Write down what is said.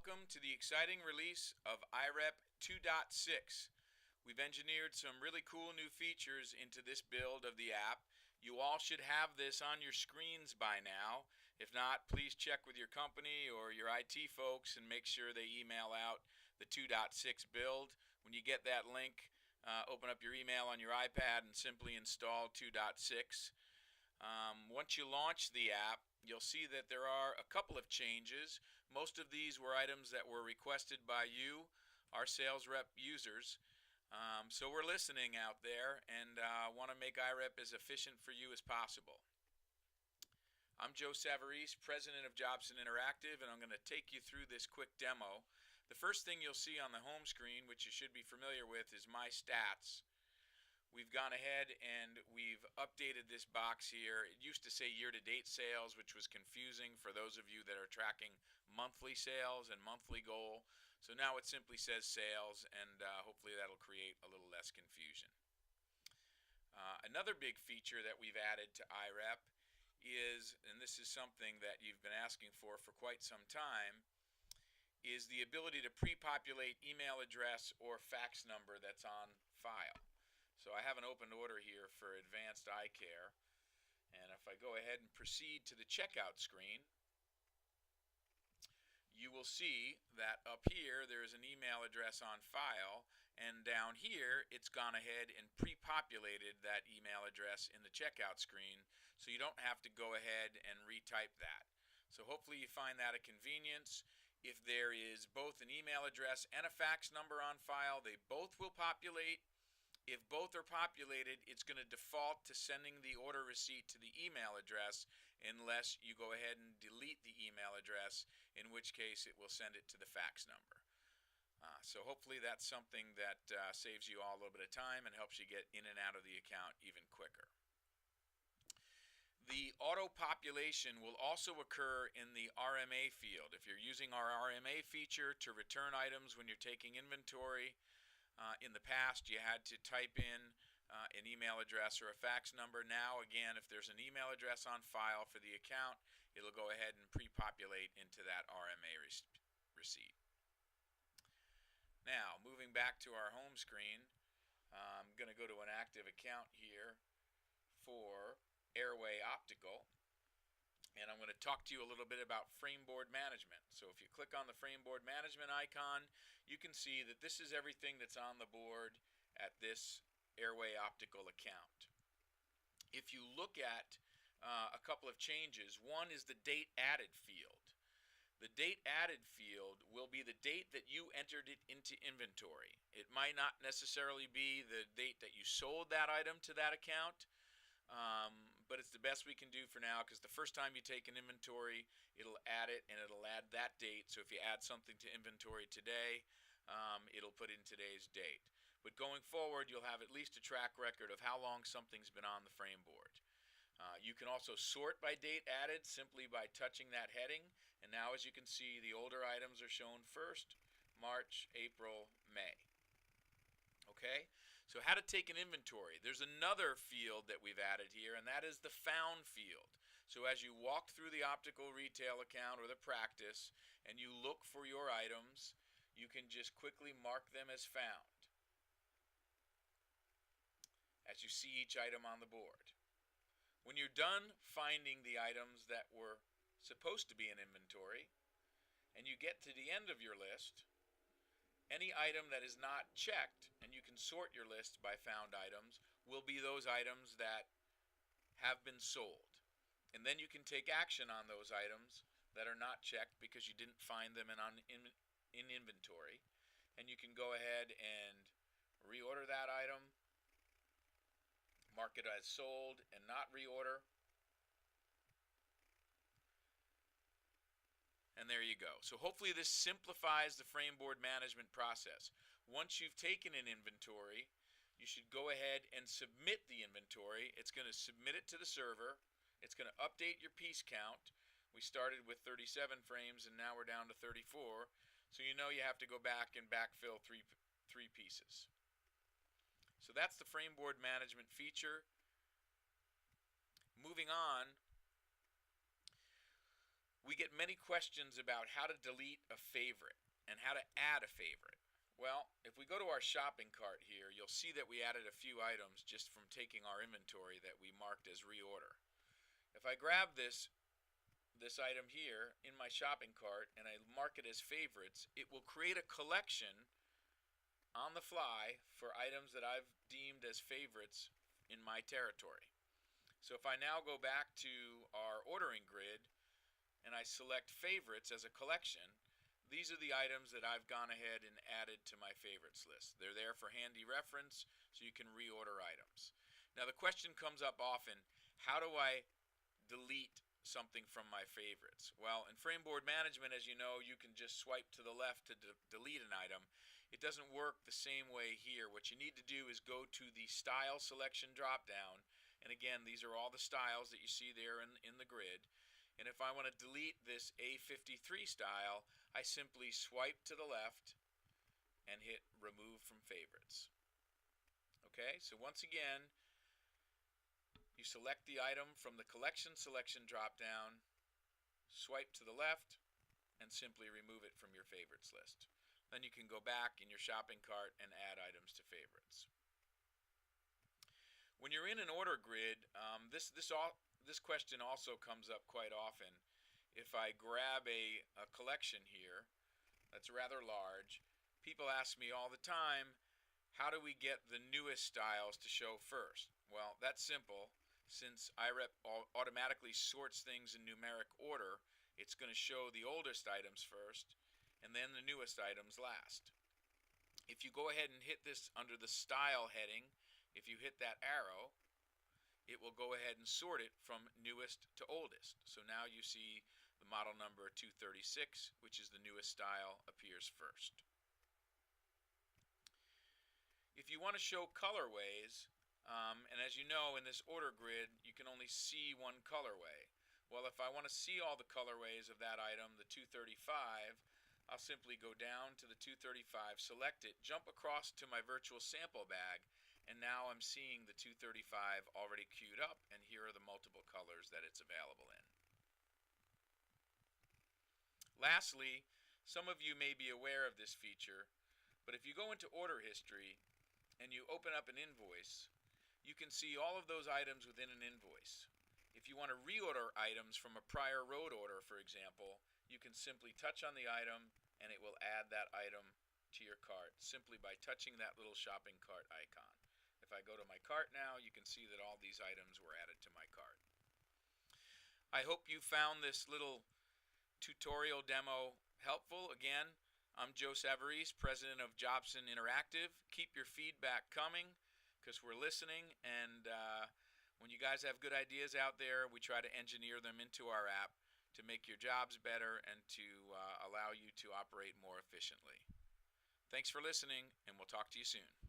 welcome to the exciting release of EyeRep 2.6. We've engineered some really cool new features into this build of the app. You all should have this on your screens by now. If not, please check with your company or your IT folks and make sure they email out the 2.6 build. When you get that link, open up your email on your iPad and simply install 2.6. Once you launch the app, you'll see that there are a couple of changes. Most of these were items that were requested by you, our sales rep users. So we're listening out there and want to make EyeRep as efficient for you as possible. I'm Joe Savarese, president of Jobson Interactive, and I'm going to take you through this quick demo. The first thing you'll see on the home screen, which you should be familiar with, is My Stats. We've gone ahead and we've updated this box here. It used to say year-to-date sales, which was confusing for those of you that are tracking monthly sales and monthly goal. So now it simply says sales, and hopefully that'll create a little less confusion. Another big feature that we've added to EyeRep is, and this is something that you've been asking for quite some time, is the ability to pre-populate email address or fax number that's on file. So I have an open order here for advanced eye care, and if I go ahead and proceed to the checkout screen, you will see that up here there is an email address on file, and down here it's gone ahead and pre-populated that email address in the checkout screen, so you don't have to go ahead and retype that. So hopefully you find that a convenience. If there is both an email address and a fax number on file, they both will populate. If both are populated, it's going to default to sending the order receipt to the email address unless you go ahead and delete the email address, in which case it will send it to the fax number. So hopefully that's something that saves you all a little bit of time and helps you get in and out of the account even quicker. The auto population will also occur in the RMA field. If you're using our RMA feature to return items when you're taking inventory, in the past you had to type in an email address or a fax number. Now again, if there's an email address on file for the account, it'll go ahead and pre-populate into that RMA receipt. Now moving back to our home screen, I'm going to go to an active account here for Airway Optical, and I'm going to talk to you a little bit about Frameboard Management. So if you click on the Frameboard Management icon, you can see that this is everything that's on the board at this Airway Optical account. If you look at a couple of changes, one is the date added field. The date added field will be the date that you entered it into inventory. It might not necessarily be the date that you sold that item to that account, but it's the best we can do for now, because the first time you take an inventory, it'll add it and it'll add that date. So if you add something to inventory today, it'll put in today's date. But going forward, you'll have at least a track record of how long something's been on the frame board. You can also sort by date added simply by touching that heading, and now as you can see, the older items are shown first: March, April, May. Okay, so how to take an inventory. There's another field that we've added here, and that is the found field. So as you walk through the optical retail account or the practice and you look for your items, you can just quickly mark them as found as you see each item on the board. When you're done finding the items that were supposed to be in inventory and you get to the end of your list, any item that is not checked, and you can sort your list by found items, will be those items that have been sold. And then you can take action on those items that are not checked because you didn't find them in inventory. And you can go ahead and reorder that item, mark it as sold and not reorder. And there you go. So hopefully this simplifies the Frameboard management process. Once you've taken an inventory, you should go ahead and submit the inventory. It's going to submit it to the server. It's going to update your piece count. We started with 37 frames and now we're down to 34. So you know you have to go back and backfill three pieces. So that's the Frameboard management feature. Moving on, We get many questions about how to delete a favorite and how to add a favorite. Well, if we go to our shopping cart here, you'll see that we added a few items just from taking our inventory that we marked as reorder. If I grab this item here in my shopping cart and I mark it as favorites, it will create a collection on the fly for items that I've deemed as favorites in my territory. So if I now go back to our ordering grid and I select favorites as a collection, these are the items that I've gone ahead and added to my favorites list. They're there for handy reference so you can reorder items. Now the question comes up often, how do I delete something from my favorites? Well, in Frameboard Management, as you know, you can just swipe to the left to delete an item. It doesn't work the same way here. What you need to do is go to the Style Selection drop-down, and again, these are all the styles that you see there in the grid. And if I want to delete this A53 style, I simply swipe to the left and hit Remove from Favorites. Okay, so once again, you select the item from the Collection Selection drop-down, swipe to the left, and simply remove it from your favorites list. Then you can go back in your shopping cart and add items to favorites. When you're in an order grid, this question also comes up quite often. If I grab a collection here that's rather large, people ask me all the time, how do we get the newest styles to show first? Well, that's simple. Since EyeRep automatically sorts things in numeric order, it's going to show the oldest items first and then the newest items last. If you go ahead and hit this under the Style heading, if you hit that arrow, it will go ahead and sort it from newest to oldest. So now you see the model number 236, which is the newest style, appears first. If you want to show colorways, and as you know, in this order grid, you can only see one colorway. Well, if I want to see all the colorways of that item, the 235, I'll simply go down to the 235, select it, jump across to my virtual sample bag, and now I'm seeing the 235 already queued up, and here are the multiple colors that it's available in. Lastly, some of you may be aware of this feature, but if you go into order history and you open up an invoice, you can see all of those items within an invoice. If you want to reorder items from a prior road order, for example, you can simply touch on the item and it will add that item to your cart simply by touching that little shopping cart icon. If I go to my cart now, you can see that all these items were added to my cart. I hope you found this little tutorial demo helpful. Again, I'm Joe Savarese, president of Jobson Interactive. Keep your feedback coming because we're listening, and when you guys have good ideas out there, we try to engineer them into our app to make your jobs better and to allow you to operate more efficiently. Thanks for listening, and we'll talk to you soon.